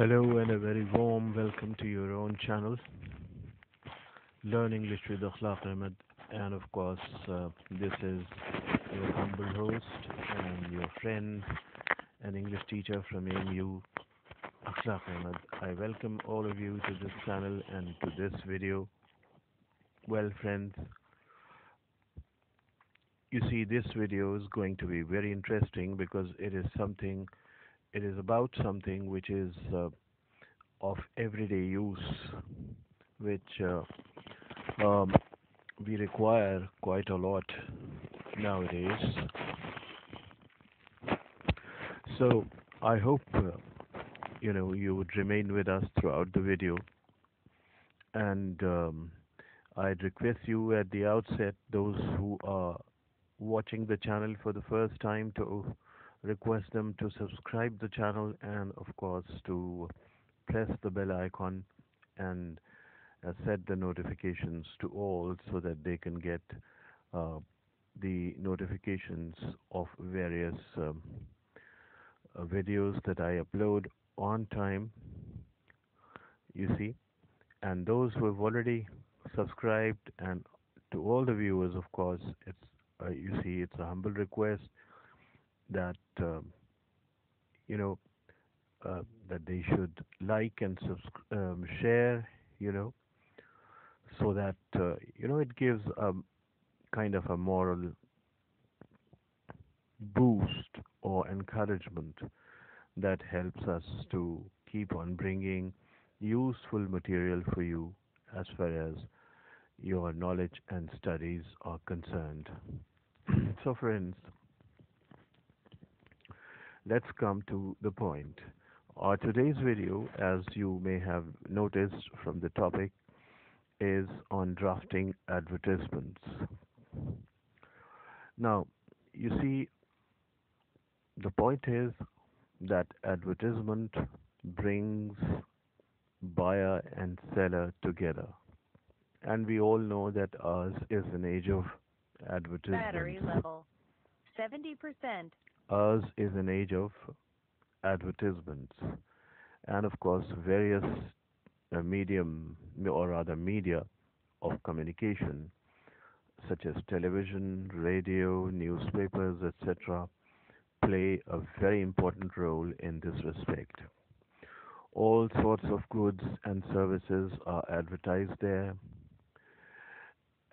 Hello and a very warm welcome to your own channel, Learn English with Akhlaq Ahmed. And of course, this is your humble host and your friend and English teacher from AMU, Akhlaq Ahmed. I welcome all of you to this channel and to this video. Well, friends, you see, this video is going to be very interesting because it is about something which is of everyday use, which um, we require quite a lot nowadays. So I hope you would remain with us throughout the video, and I'd request you at the outset, those who are watching the channel for the first time, to request them to subscribe the channel and of course to press the bell icon and set the notifications to all so that they can get uh, the notifications of various videos that I upload on time, you see. And those who have already subscribed, and to all the viewers, of course, you see, it's a humble request that you know that they should like and share, you know, so that it gives a kind of a moral boost or encouragement that helps us to keep on bringing useful material for you as far as your knowledge and studies are concerned. So, friends, let's come to the point. Today's video, as you may have noticed from the topic, is on drafting advertisements. Now, you see, the point is that advertisement brings buyer and seller together. And we all know that ours is an age of Battery advertisements. level 70%. Ours is an age of advertisements. And of course, various medium, or rather media of communication, such as television, radio, newspapers, etc., play a very important role in this respect. All sorts of goods and services are advertised there,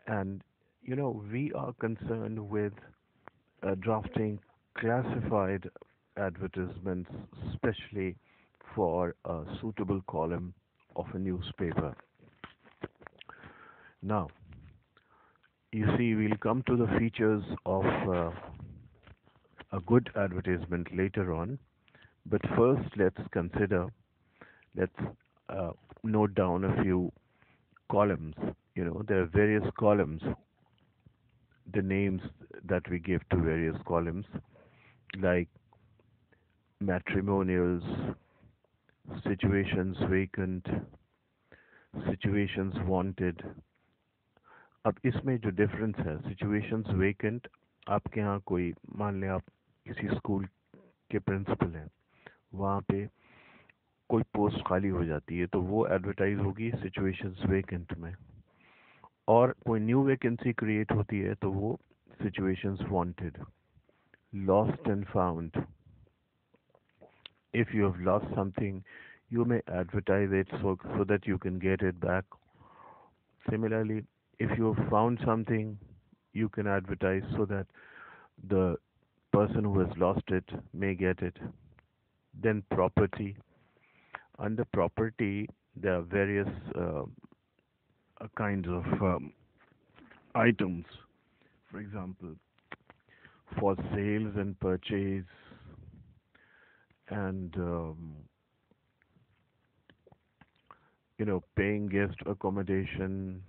and we are concerned with drafting classified advertisements, especially for a suitable column of a newspaper. Now, you see, we'll come to the features of a good advertisement later on, but first let's uh, note down a few columns. There are various columns, the names that we give to various columns, like matrimonials, situations vacant, situations wanted. अब इसमें जो difference है, situations vacant, आपके यहाँ कोई, मान लें आप किसी स्कूल के प्रिंसिपल हैं, वहाँ पे कोई पोस्ट खाली हो जाती है तो वो एडवर्टाइज होगी सिचुएशंस वेकेंट में, और कोई न्यू वैकेंसी क्रिएट होती है तो वो situations wanted. Lost and found, if you have lost something, you may advertise it so that you can get it back. Similarly, if you have found something, you can advertise so that the person who has lost it may get it. Then property. Under property, there are various kinds of items. For example, for sales and purchase, and paying guest accommodation,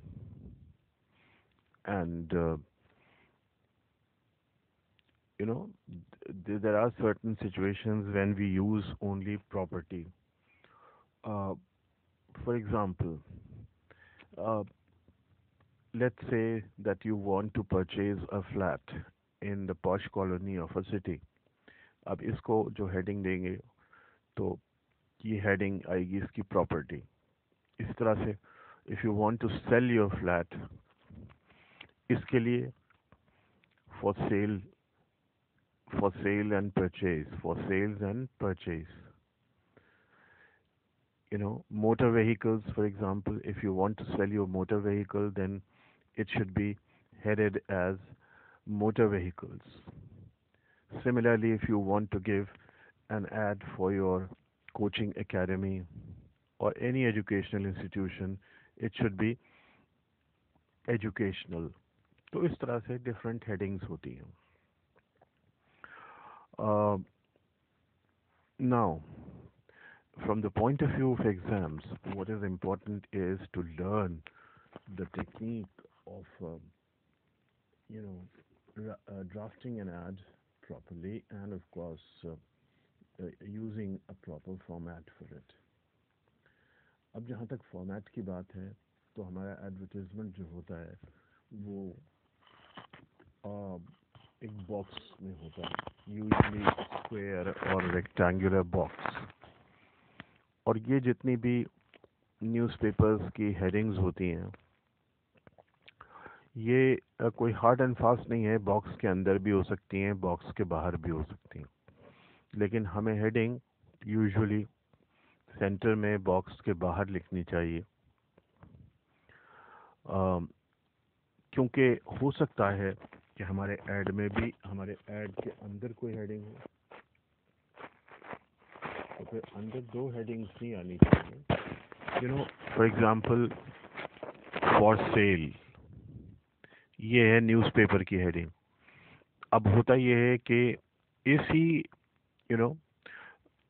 and you know there are certain situations when we use only property. uh, for example, uh, let's say that you want to purchase a flat in the posh colony of a city. अब इसको जो heading देंगे, तो ये heading आएगी इसकी property. इस तरह से if you want to sell your flat, इसके लिए for sale, for sale and purchase, for sales and purchase. Motor vehicles, for example, if you want to sell your motor vehicle, then it should be headed as motor vehicles. Similarly, if you want to give an ad for your coaching academy or any educational institution, it should be educational. तो इस तरह से different headings होती हैं. Now, from the point of view of exams, what is important is to learn the technique of, drafting an ad properly, and of course, using a proper format for it. अब जहाँ तक format की बात है, तो हमारा advertisement जो होता है वो एक बॉक्स में होता है, यूजली स्क्वायर और रेक्टेंगुलर बॉक्स। और ये जितनी भी न्यूज़पेपर्स की हेडिंग्स होती हैं, ये कोई हार्ड एंड फास्ट नहीं है, बॉक्स के अंदर भी हो सकती हैं, बॉक्स के बाहर भी हो सकती हैं, लेकिन हमें हेडिंग यूजुअली सेंटर में बॉक्स के बाहर लिखनी चाहिए, क्योंकि हो सकता है कि हमारे ऐड में भी, हमारे ऐड के अंदर कोई हेडिंग हो, तो फिर अंदर दो हेडिंग्स नहीं आनी चाहिए। फॉर एग्जांपल, फॉर सेल, ये है न्यूज़पेपर की हेडिंग। अब होता ये है कि इसी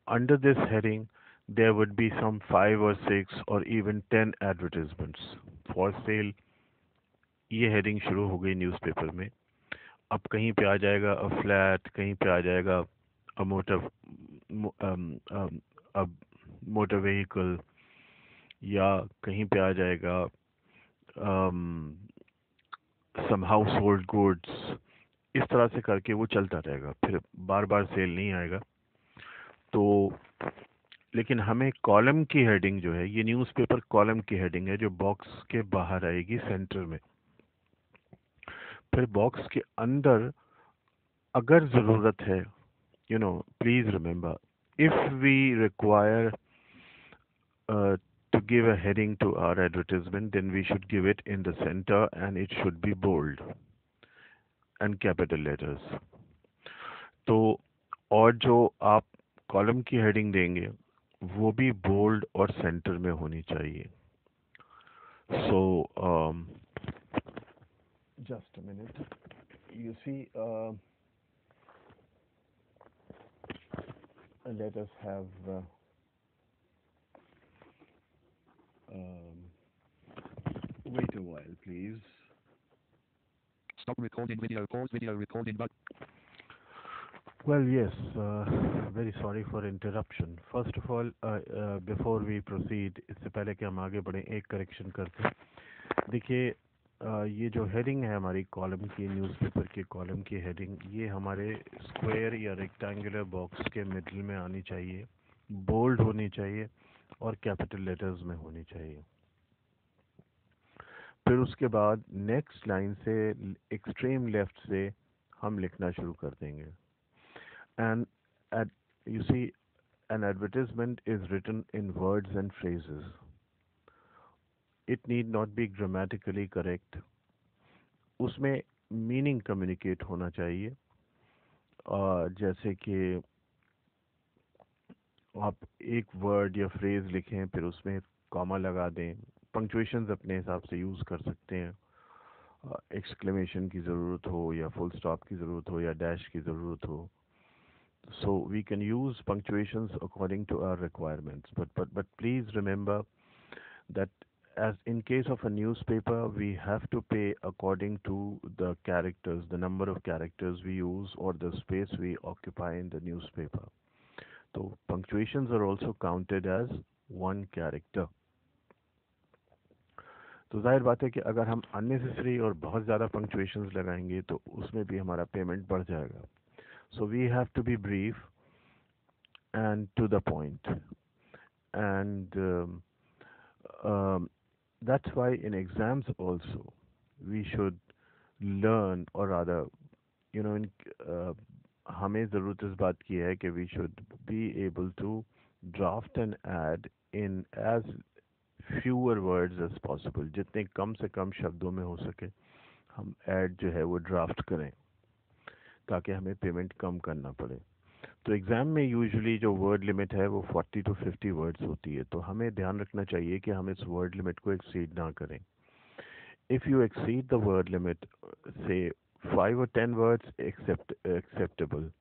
under this heading there would be some 5 or 6 or even 10 advertisements for sale। ये हेडिंग शुरू हो गई न्यूज़पेपर में। अब कहीं पे आ जाएगा अ फ्लैट, कहीं पे आ जाएगा अ मोटर व्हीकल, या कहीं पे आ जाएगा सम हाउस होल्ड गुड्स। इस तरह से करके वो चलता रहेगा, फिर बार बार सेल नहीं आएगा। तो लेकिन हमें कॉलम की हेडिंग जो है, ये न्यूज़पेपर कॉलम की हेडिंग है जो बॉक्स के बाहर आएगी सेंटर में। फिर बॉक्स के अंदर अगर ज़रूरत है, please remember, if we require to give a heading to our advertisement, then we should give it in the center and it should be bold and capital letters। तो और जो आप कॉलम की हेडिंग देंगे वो भी बोल्ड और centre में होनी चाहिए। So just a minute, you see, let us have wait a while please। Stop recording video, pause video recording button. Well, yes, very sorry for interruption। First of all, before we proceed, इससे पहले कि हम आगे बढ़ें, एक correction करते हैं। देखिए, ये जो हेडिंग है हमारी कॉलम की, न्यूज़पेपर की कॉलम की हेडिंग, ये हमारे स्क्वायर या रेक्टेंगुलर बॉक्स के मिडिल में आनी चाहिए, बोल्ड होनी चाहिए और कैपिटल लेटर्स में होनी चाहिए। फिर उसके बाद नेक्स्ट लाइन से एक्सट्रीम लेफ्ट से हम लिखना शुरू कर देंगे। And you see, an advertisement is written in words and phrases. It need not be grammatically correct। उसमें मीनिंग कम्युनिकेट होना चाहिए। जैसे कि आप एक वर्ड या फ्रेज लिखें, फिर उसमें कॉमा लगा दें। पंक्चुएशंस अपने हिसाब से यूज़ कर सकते हैं, एक्सक्लेमेशन की ज़रूरत हो या फुल स्टॉप की ज़रूरत हो या डैश की ज़रूरत हो। So we can use punctuations according to our requirements, but please remember that as in case of a newspaper, we have to pay according to the characters, the number of characters we use or the space we occupy in the newspaper। So punctuations are also counted as one character। तो जाहिर बात है कि अगर हम unnecessary और बहुत ज़्यादा punctuations लगाएंगे तो उसमें भी हमारा पेमेंट बढ़ जाएगा। So we have to be brief and to the point। And um, that's why in exams also we should learn, or rather, in हमें ज़रूरत इस बात की है कि we should be able to draft an ad in as fewer words as possible. जितने कम से कम शब्दों में हो सके हम ad जो है वो ड्राफ्ट करें, ताकि हमें पेमेंट कम करना पड़े। तो एग्ज़ाम में यूजुअली जो वर्ड लिमिट है वो 40 to 50 वर्ड्स होती है, तो हमें ध्यान रखना चाहिए कि हम इस वर्ड लिमिट को एक्सीड ना करें। If you exceed the word limit, से 5 or 10 वर्ड्स एक्सेप्टेबल,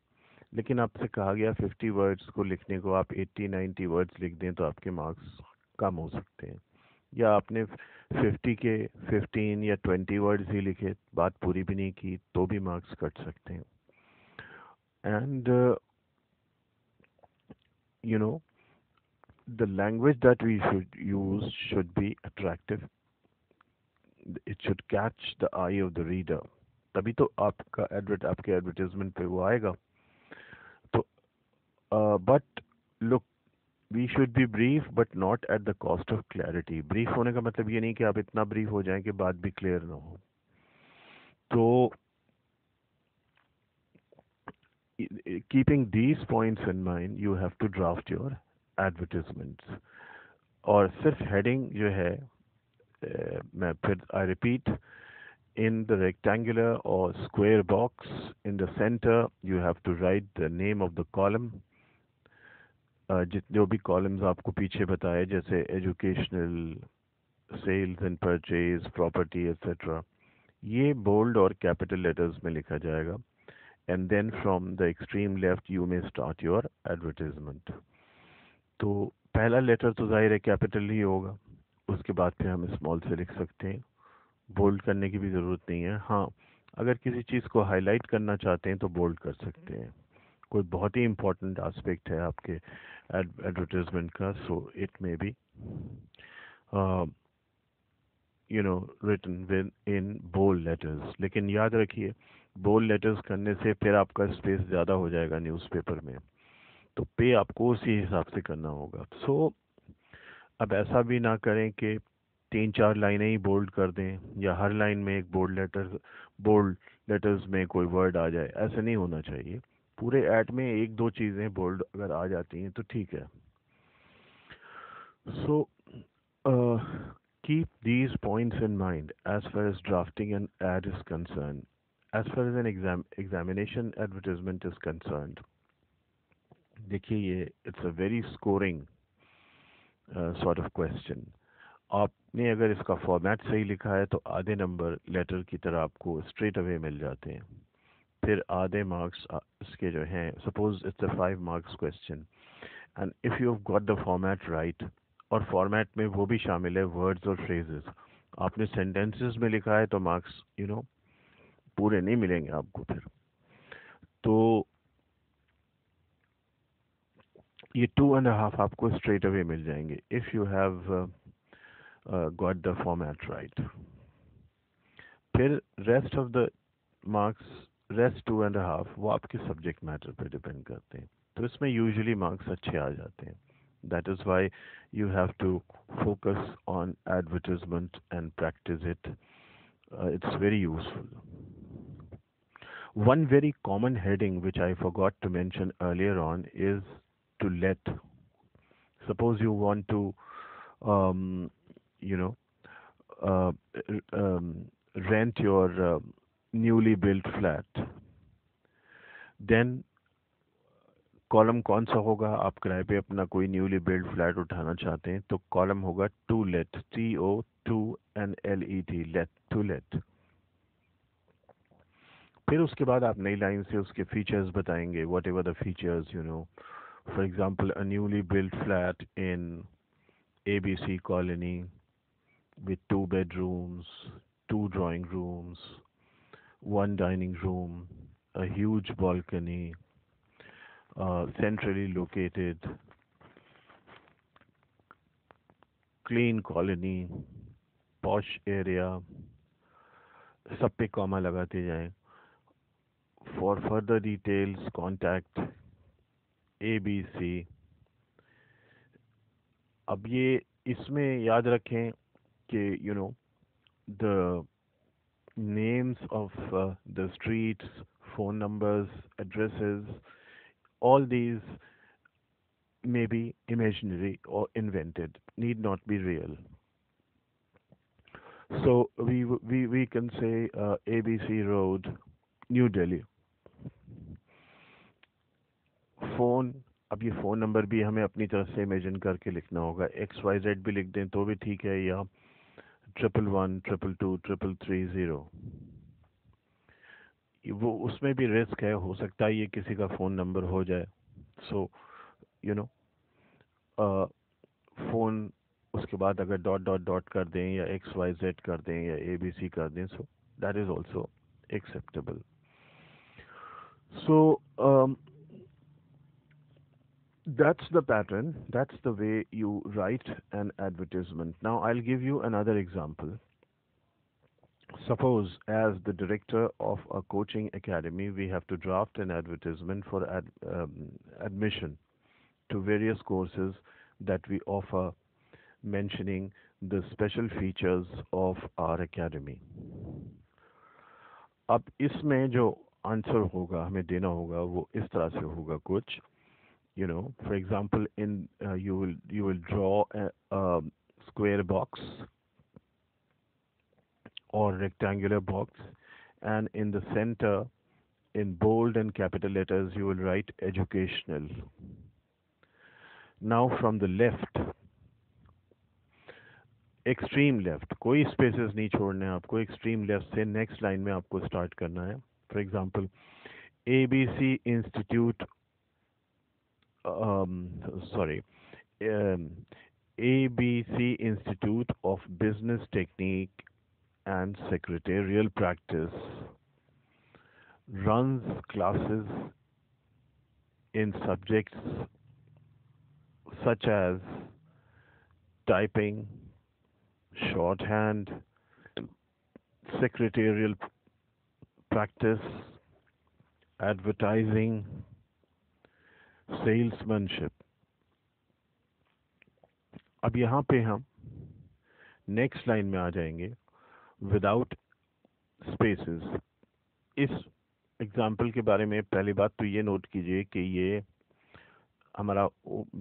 लेकिन आपसे कहा गया 50 वर्ड्स को लिखने को आप 80-90 वर्ड्स लिख दें तो आपके मार्क्स कम हो सकते हैं। या आपने 50 के 15 या 20 वर्ड्स ही लिखे, बात पूरी भी नहीं की, तो भी मार्क्स कट सकते हैं। And you know the language that we should use should be attractive. It should catch the eye of the reader. तभी तो आपके एडवर्टाइजमेंट पे वो आएगा। तो but look, we should be brief but not at the cost of clarity. Brief होने का मतलब ये नहीं कि आप इतना ब्रीफ हो जाएं कि बात भी क्लियर ना हो। तो keeping these points in mind, you have to draft your advertisements. और सिर्फ हेडिंग जो है, मैं फिर I repeat, in the rectangular or square box in the center you have to write the name of the column। जो भी columns आपको पीछे बताए, जैसे educational, sales and purchase, property etcetera, ये बोल्ड और कैपिटल लेटर्स में लिखा जाएगा। And then from the extreme left you may start your advertisement. तो पहला लेटर तो जाहिर है कैपिटल ही होगा, उसके बाद फिर हम स्मॉल से लिख सकते हैं, बोल्ड करने की भी ज़रूरत नहीं है। हाँ, अगर किसी चीज़ को हाईलाइट करना चाहते हैं तो बोल्ड कर सकते हैं, कोई बहुत ही इम्पोर्टेंट एस्पेक्ट है आपके एडवर्टाइजमेंट का, so it may be written with in bold letters. लेकिन याद रखिए, बोल्ड लेटर्स करने से फिर आपका स्पेस ज़्यादा हो जाएगा न्यूज़पेपर में, तो पे आपको उसी हिसाब से करना होगा। सो अब ऐसा भी ना करें कि 3-4 लाइनें ही बोल्ड कर दें, या हर लाइन में एक बोल्ड लेटर्स में कोई वर्ड आ जाए, ऐसा नहीं होना चाहिए। पूरे ऐड में 1-2 चीज़ें बोल्ड अगर आ जाती हैं तो ठीक है। सो keep these points in mind as far as drafting an ad is concerned. As far as an examination advertisement is concerned, देखिए ये it's a very scoring sort of question। आपने अगर इसका फॉर्मेट सही लिखा है तो आधे नंबर लेटर की तरह आपको स्ट्रेट अवे मिल जाते हैं। फिर आधे मार्क्स इसके जो हैं, suppose it's a 5 marks question, and if you have got the format right, और फॉर्मेट में वो भी शामिल है वर्ड्स और फ्रेजेस, आपने सेंटेंसेस में लिखा है तो मार्क्स पूरे नहीं मिलेंगे आपको फिर। तो ये 2.5 आपको स्ट्रेट अवे मिल जाएंगे if you have got the format right. फिर rest of the marks, rest 2.5, वो आपके सब्जेक्ट मैटर पे डिपेंड करते हैं, तो इसमें यूजुअली मार्क्स अच्छे आ जाते हैं। That is why you have to focus on advertisement and practice it. It's very useful. One very common heading which I forgot to mention earlier on is to let. Suppose you want to, um, you know, uh, rent your newly built flat, then column कौन सा होगा? आप किराए पे अपना कोई newly build flat उठाना चाहते हैं तो कॉलम होगा to let, TO 2 NLET, let, to let. फिर उसके बाद आप नई लाइन से उसके फीचर्स बताएंगे, what ever the features, for example a newly build flat in ABC colony with 2 bedrooms, 2 drawing rooms, 1 dining room, a huge balcony, centrally located, clean colony, posh area, सब पे कॉमा लगाते जाएं। For further details, contact ABC अब ये इसमें याद रखें कि the names of the streets, phone numbers, addresses, all these may be imaginary or invented, need not be real. So we can say ABC Road, New Delhi. Phone, अब ये phone number भी हमें अपनी तरफ से इमेजिन करके लिखना होगा, XYZ भी लिख दें तो भी ठीक है, या 1112223330। वो उसमें भी रिस्क है, हो सकता है ये किसी का फ़ोन नंबर हो जाए। सो यू नो फ़ोन उसके बाद अगर डॉट डॉट डॉट कर दें या XYZ कर दें या ABC कर दें, so that is also acceptable. So that's the pattern. That's the way you write an advertisement. Now I'll give you another example. Suppose, as the director of a coaching academy, we have to draft an advertisement for admission to various courses that we offer, mentioning the special features of our academy. अब इसमें जो answer होगा हमें देना होगा वो इस तरह से होगा कुछ, for example, you will draw a square box or rectangular box, and in the center, in bold and capital letters, you will write educational. Now from the left, extreme left, कोई spaces नहीं छोड़ने हैं आपको, extreme left से next line में आपको start करना है. For example, ABC Institute, sorry, um, ABC Institute of Business Technique and Secretarial Practice runs classes in subjects such as typing, shorthand, secretarial practice, advertising, salesmanship. अब यहाँ पे हम next line में आ जाएंगे विदाउट स्पेसेस. इस example के बारे में पहली बात तो ये नोट कीजिए कि ये हमारा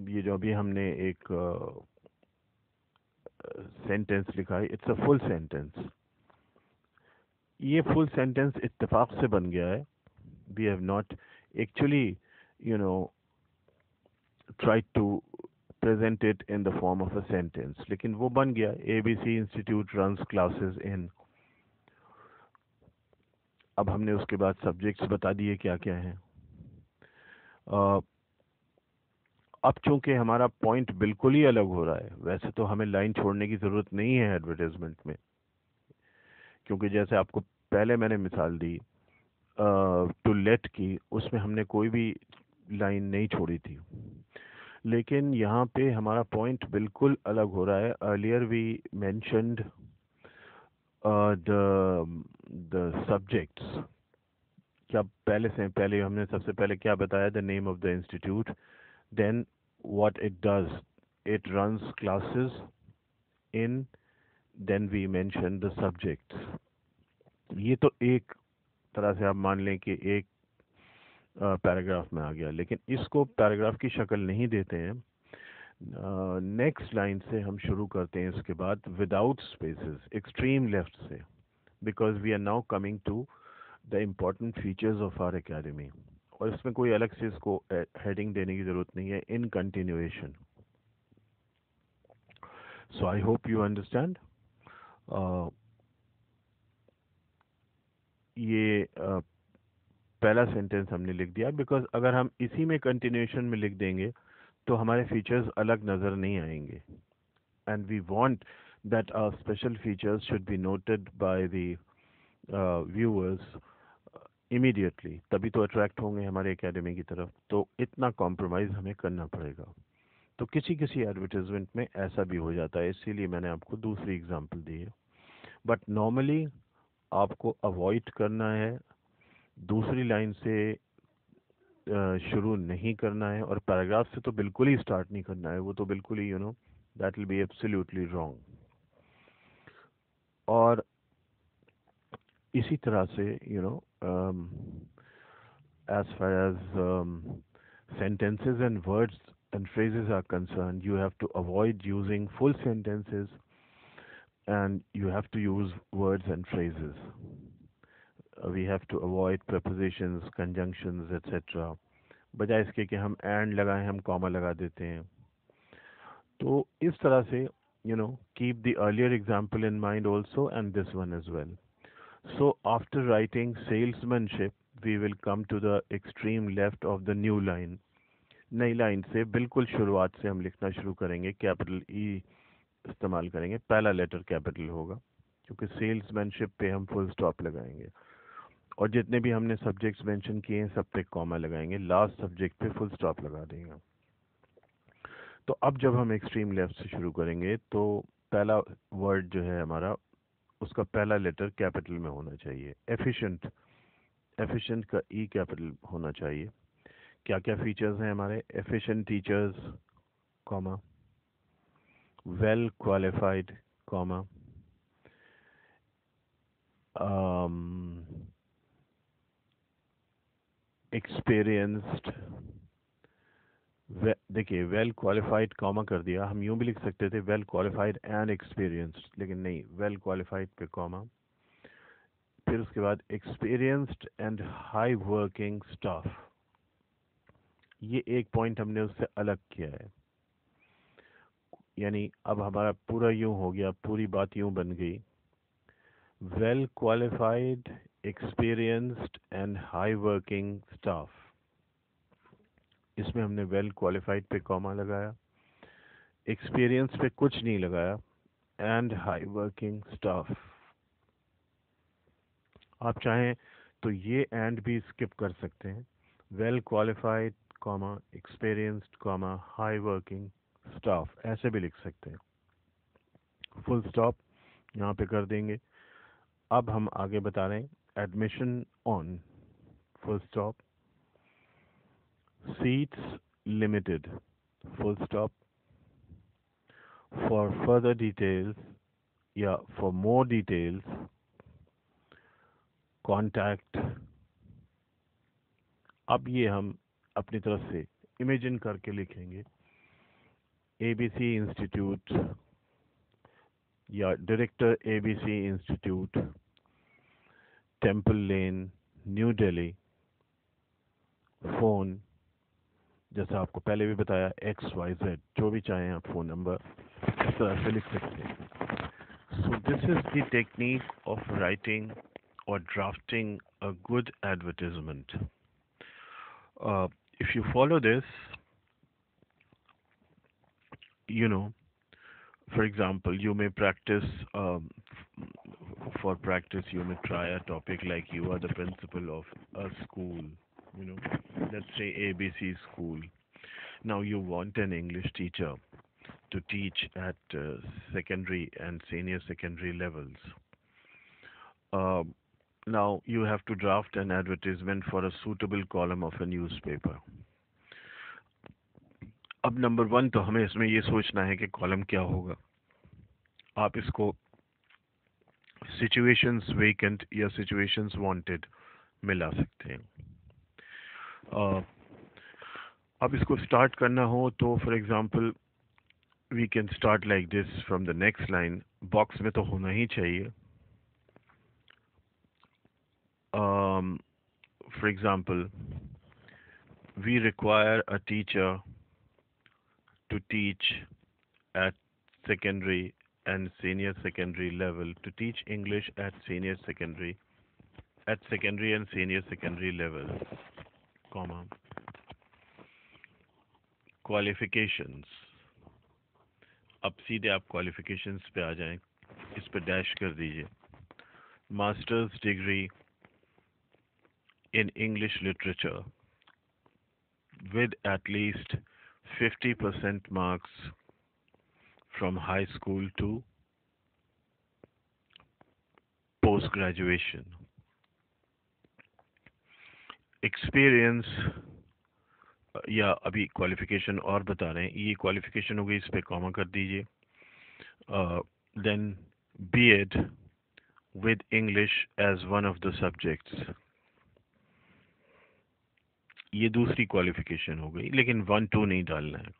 ये जो अभी हमने एक सेंटेंस लिखा है, इट्स अ फुल सेंटेंस. ये फुल सेंटेंस इत्तेफाक से बन गया है. We have not actually tried to present it in the form of a sentence, लेकिन वो बन गया. ABC Institute runs classes in. अब हमने उसके बाद सब्जेक्ट्स बता दिए क्या क्या हैं. अब चूंकि हमारा पॉइंट बिल्कुल ही अलग हो रहा है, वैसे तो हमें लाइन छोड़ने की ज़रूरत नहीं है एडवर्टाइजमेंट में, क्योंकि जैसे आपको पहले मैंने मिसाल दी टू लेट की, उसमें हमने कोई भी लाइन नहीं छोड़ी थी. लेकिन यहाँ पे हमारा पॉइंट बिल्कुल अलग हो रहा है. Earlier we mentioned the subjects. क्या पहले हमने सबसे पहले क्या बताया? The name of the institute. Then what it does, it runs classes in. Then we mention the subjects. ये तो एक तरह से आप मान लें कि एक पैराग्राफ में आ गया, लेकिन इसको पैराग्राफ की शक्ल नहीं देते हैं. नेक्स्ट लाइन से हम शुरू करते हैं इसके बाद विदाउट स्पेसेस, एक्सट्रीम लेफ्ट से, because we are now coming to the important features of our academy. और इसमें कोई अलग से इसको हेडिंग देने की ज़रूरत नहीं है. In continuation. So I hope you understand. ये पहला सेंटेंस हमने लिख दिया, बिकॉज अगर हम इसी में कंटिन्यूएशन में लिख देंगे तो हमारे फीचर्स अलग नज़र नहीं आएंगे. And we want that our special features should be noted by the viewers immediately, तभी तो अट्रैक्ट होंगे हमारे एकेडमी की तरफ. तो इतना कॉम्प्रोमाइज़ हमें करना पड़ेगा. तो किसी किसी एडवर्टाइजमेंट में ऐसा भी हो जाता है, इसीलिए मैंने आपको दूसरी एग्जांपल दी है. बट नॉर्मली आपको अवॉइड करना है, दूसरी लाइन से शुरू नहीं करना है, और पैराग्राफ से तो बिल्कुल ही स्टार्ट नहीं करना है. वो तो बिल्कुल ही That will be absolutely wrong. और इसी तरह से as far as sentences and words and phrases are concerned, you have to avoid using full sentences and you have to use words and phrases. We have to avoid prepositions, conjunctions, etc. बजाय इसके कि हम and लगाएं हम comma लगा देते हैं. तो इस तरह से keep the earlier example in mind also and this one as well. So after writing salesmanship, we will come to the extreme left of the new line. नई लाइन से बिल्कुल शुरुआत से हम लिखना शुरू करेंगे. कैपिटल ई इस्तेमाल करेंगे. पहला लेटर कैपिटल होगा क्योंकि सेल्समैनशिप पे हम फुल स्टॉप लगाएंगे और जितने भी हमने सब्जेक्ट्स मेंशन किए हैं सब पे कॉमा लगाएंगे. लास्ट सब्जेक्ट पे फुल स्टॉप लगा देंगे. तो अब जब हम एक्सट्रीम लेफ्ट से शुरू करेंगे तो पहला वर्ड जो है हमारा उसका पहला लेटर कैपिटल में होना चाहिए. एफिशिएंट, एफिशिएंट का ई कैपिटल होना चाहिए. क्या क्या फीचर्स हैं हमारे? Efficient teachers, comma, well qualified, comma, experienced. देखिए वेल क्वालिफाइड कॉमा कर दिया. हम यूं भी लिख सकते थे वेल क्वालिफाइड एंड एक्सपीरियंस्ड, लेकिन नहीं, वेल क्वालिफाइड पे कॉमा. फिर उसके बाद experienced and high working staff. ये एक पॉइंट हमने उससे अलग किया है. यानी अब हमारा पूरा यूं हो गया, पूरी बात यूं बन गई. Well qualified, experienced and high working staff. इसमें हमने वेल क्वालिफाइड पे कॉमा लगाया, एक्सपीरियंस पे कुछ नहीं लगाया, एंड हाई वर्किंग स्टाफ. आप चाहें तो ये एंड भी स्किप कर सकते हैं. Well qualified comma experienced comma high working staff ऐसे भी लिख सकते हैं. फुल स्टॉप यहाँ पे कर देंगे. अब हम आगे बता रहे हैं. Admission on, full stop. Seats limited, full stop. For further details या फॉर मोर डिटेल्स कॉन्टैक्ट. अब ये हम अपनी तरफ से इमेजिन करके लिखेंगे. एबीसी इंस्टीट्यूट या डायरेक्टर एबीसी इंस्टीट्यूट, टेम्पल लेन, न्यू दिल्ली. फ़ोन, जैसा आपको पहले भी बताया, XYZ, जो भी चाहें आप फ़ोन नंबर इस तरह से लिख सकते हैं. So this is the technique of writing or drafting a good advertisement. If you follow this, for example, you may practice, for practice, you may try a topic like you are the principal of a school, let's say ABC school. Now you want an English teacher to teach at secondary and senior secondary levels. Now you have to draft an advertisement for a suitable column of a newspaper. अब number 1 तो हमें इसमें ये सोचना है कि column क्या होगा. आप इसको सिचुएशंस वेकेंट या सिचुएशंस वांटेड में ला सकते हैं. अब इसको स्टार्ट करना हो तो for example we can start like this from the next line. Box में तो होना ही चाहिए. For example, we require a teacher to teach at secondary and senior secondary level, to teach English at secondary and senior secondary level, comma, qualifications. अब सीधे आप qualifications पे आ जाएं, इस पे डैश कर दीजिए. Masters degree in English literature with at least 50% marks from high school to post graduation. Experience या अभी क्वालिफिकेशन और बता रहे हैं, ये क्वालिफिकेशन हो गई, इस पे कॉमा कर दीजिए. Then B.Ed with English as one of the subjects. ये दूसरी क्वालिफिकेशन हो गई, लेकिन 1 2 नहीं डालना है.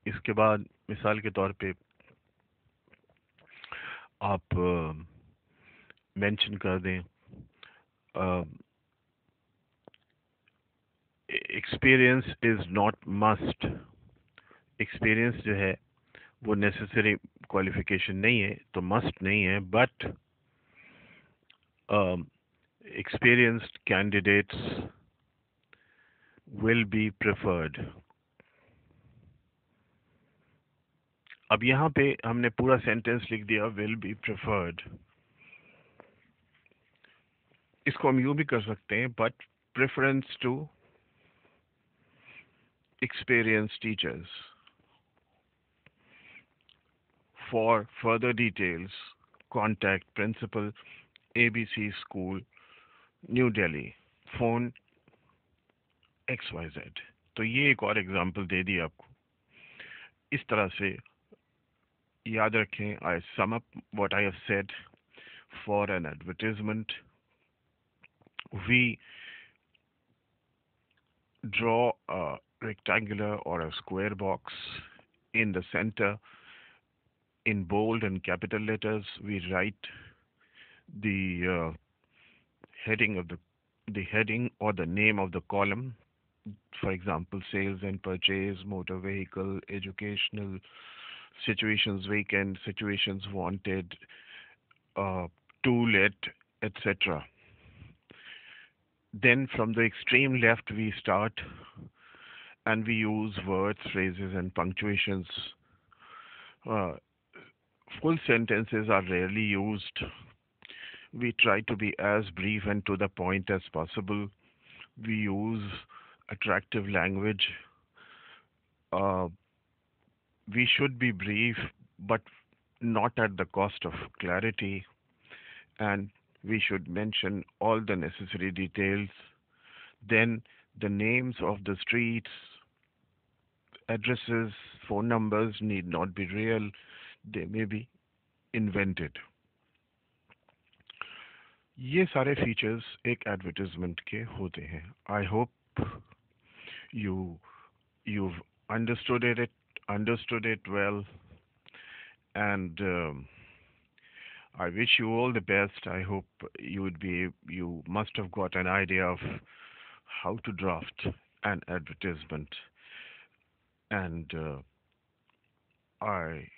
इसके बाद मिसाल के तौर पे आप मेंशन कर दें experience is not must. Experience जो है वो नेसेसरी क्वालिफिकेशन नहीं है, तो मस्ट नहीं है, but experienced candidates will be preferred. अब यहाँ पे हमने पूरा सेंटेंस लिख दिया will be preferred. इसको हम यूँ भी कर सकते हैं, but preference to experienced teachers. For further details, contact Principal ABC School, New Delhi. Phone XYZ. तो ये एक और एग्जांपल दे दी आपको. इस तरह से याद रखें. I sum up what I have said. For an advertisement, we draw a rectangular or a square box. In the center, in bold and capital letters, we write the heading of the heading or the name of the column. For example, sales and purchase, motor vehicle, educational, situations vacant, situations wanted, uh, to let, etc. Then from the extreme left we start and we use words, phrases and punctuations. Uh, Full sentences are rarely used. We try to be as brief and to the point as possible. We use attractive language. Uh, we should be brief, but not at the cost of clarity. And we should mention all the necessary details. Then the names of the streets, addresses, phone numbers need not be real. They may be invented. ये सारे features एक advertisement के होते हैं. I hope you you've understood it well, and I wish you all the best. I hope you must have got an idea of how to draft an advertisement, and I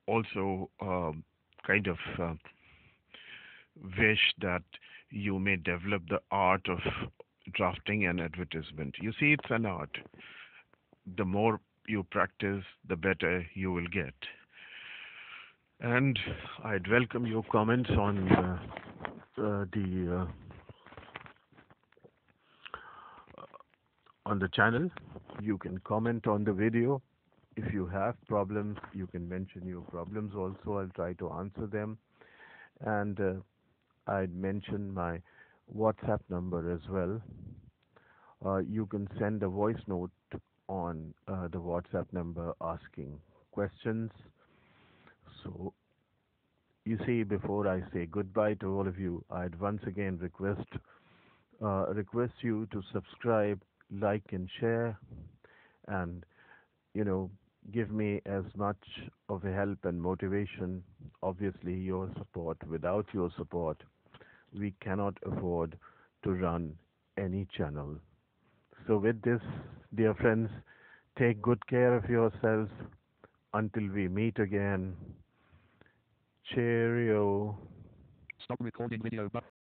also kind of wish that you may develop the art of drafting an advertisement. You see, it's an art. The more you practice, the better you will get. And I'd welcome your comments on the channel. You can comment on the video. If you have problems, you can mention your problems also. I'll try to answer them. And I'd mention my WhatsApp number as well. You can send a voice note on the WhatsApp number asking questions. So, you see, before I say goodbye to all of you, I'd once again request you to subscribe, like, and share, and you know, give me as much of a help and motivation. Obviously, your support. Without your support, we cannot afford to run any channel. So, with this, dear friends, take good care of yourselves until we meet again. Cheerio. Stop recording video button.